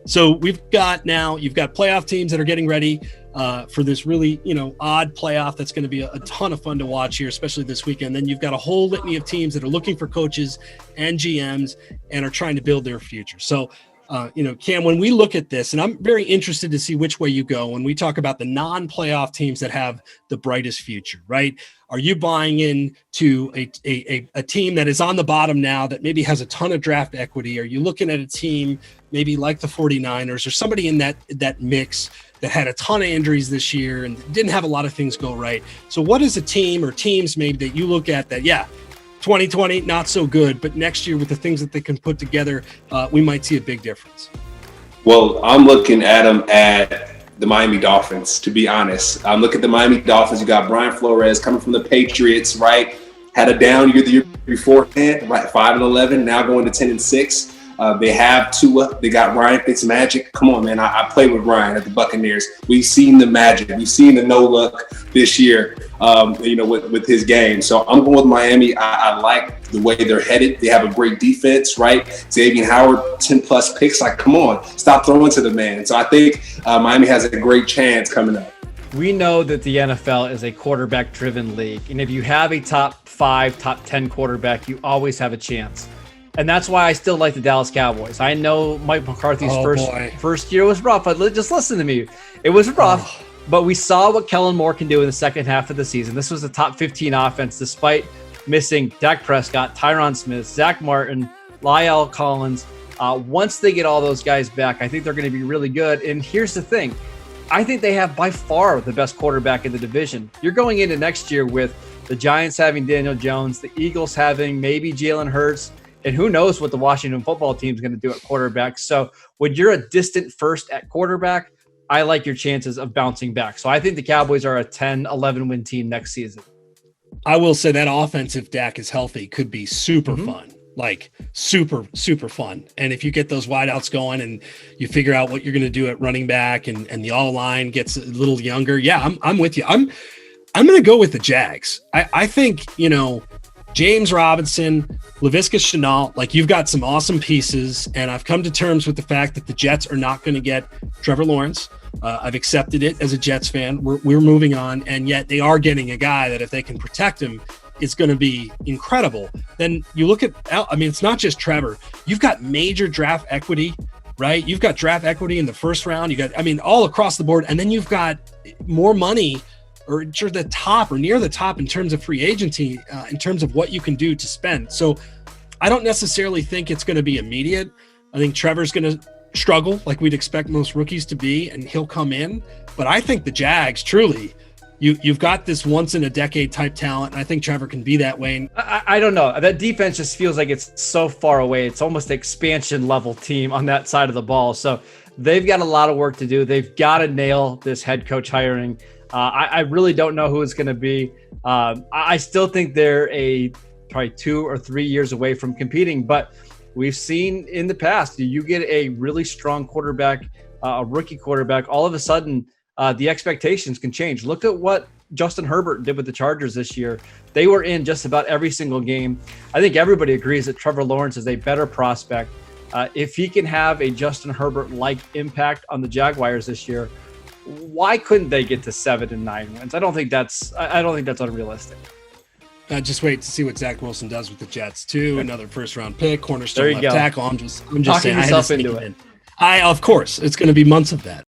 So you've got playoff teams that are getting ready for this really, odd playoff that's going to be a ton of fun to watch here, especially this weekend. Then you've got a whole litany of teams that are looking for coaches and GMs and are trying to build their future. So, Cam, when we look at this, and I'm very interested to see which way you go when we talk about the non-playoff teams that have the brightest future, right? Are you buying into a team that is on the bottom now that maybe has a ton of draft equity? Are you looking at a team maybe like the 49ers or somebody in that mix that had a ton of injuries this year and didn't have a lot of things go right? So what is a team or teams maybe that you look at that, 2020, not so good, but next year with the things that they can put together, we might see a big difference? Well, I'm looking at them at the Miami Dolphins, to be honest. I'm looking at the Miami Dolphins. You got Brian Flores coming from the Patriots, right? Had a down year the year beforehand, right? 5-11, now going to 10-6. They have Tua. They got Ryan Fitzmagic. Come on, man. I played with Ryan at the Buccaneers. We've seen the magic. We've seen the no look this year, with his game. So I'm going with Miami. I like the way they're headed. They have a great defense, right? Xavier Howard, 10-plus picks. Like, come on, stop throwing to the man. So I think Miami has a great chance coming up. We know that the NFL is a quarterback-driven league. And if you have a top 5, top 10 quarterback, you always have a chance. And that's why I still like the Dallas Cowboys. I know Mike McCarthy's first year was rough, but just listen to me. It was rough, but we saw what Kellen Moore can do in the second half of the season. This was a top 15 offense despite missing Dak Prescott, Tyron Smith, Zach Martin, La'el Collins. Once they get all those guys back, I think they're going to be really good. And here's the thing. I think they have by far the best quarterback in the division. You're going into next year with the Giants having Daniel Jones, the Eagles having maybe Jalen Hurts, and who knows what the Washington football team is going to do at quarterback. So when you're a distant first at quarterback, I like your chances of bouncing back. So I think the Cowboys are a 10-11 win team next season. I will say that offense, if Dak is healthy, could be super fun. Like super, super fun. And if you get those wideouts going and you figure out what you're going to do at running back and the all line gets a little younger. Yeah, I'm with you. I'm going to go with the Jags. I think, James Robinson, Laviska Shenault, like you've got some awesome pieces, and I've come to terms with the fact that the Jets are not going to get Trevor Lawrence. I've accepted it as a Jets fan. We're moving on, and yet they are getting a guy that if they can protect him, it's going to be incredible. Then you look at, it's not just Trevor. You've got major draft equity, right? You've got draft equity in the first round. You got, all across the board, and then you've got more money or to the top or near the top in terms of free agency, in terms of what you can do to spend. So I don't necessarily think it's going to be immediate. I think Trevor's going to struggle like we'd expect most rookies to be, and he'll come in. But I think the Jags, truly, you've got this once in a decade type talent, and I think Trevor can be that way. I don't know. That defense just feels like it's so far away. It's almost an expansion level team on that side of the ball. So they've got a lot of work to do. They've got to nail this head coach hiring. I really don't know who it's going to be. I still think they're probably 2 or 3 years away from competing, but we've seen in the past, you get a really strong quarterback, a rookie quarterback, all of a sudden the expectations can change. Look at what Justin Herbert did with the Chargers this year. They were in just about every single game. I think everybody agrees that Trevor Lawrence is a better prospect. If he can have a Justin Herbert-like impact on the Jaguars this year, why couldn't they get to 7 and 9 wins? I don't think that's unrealistic. Just wait to see what Zach Wilson does with the Jets too. Another first-round pick, cornerstone left tackle. I'm just talking saying. Yourself into it. Of course, it's going to be months of that.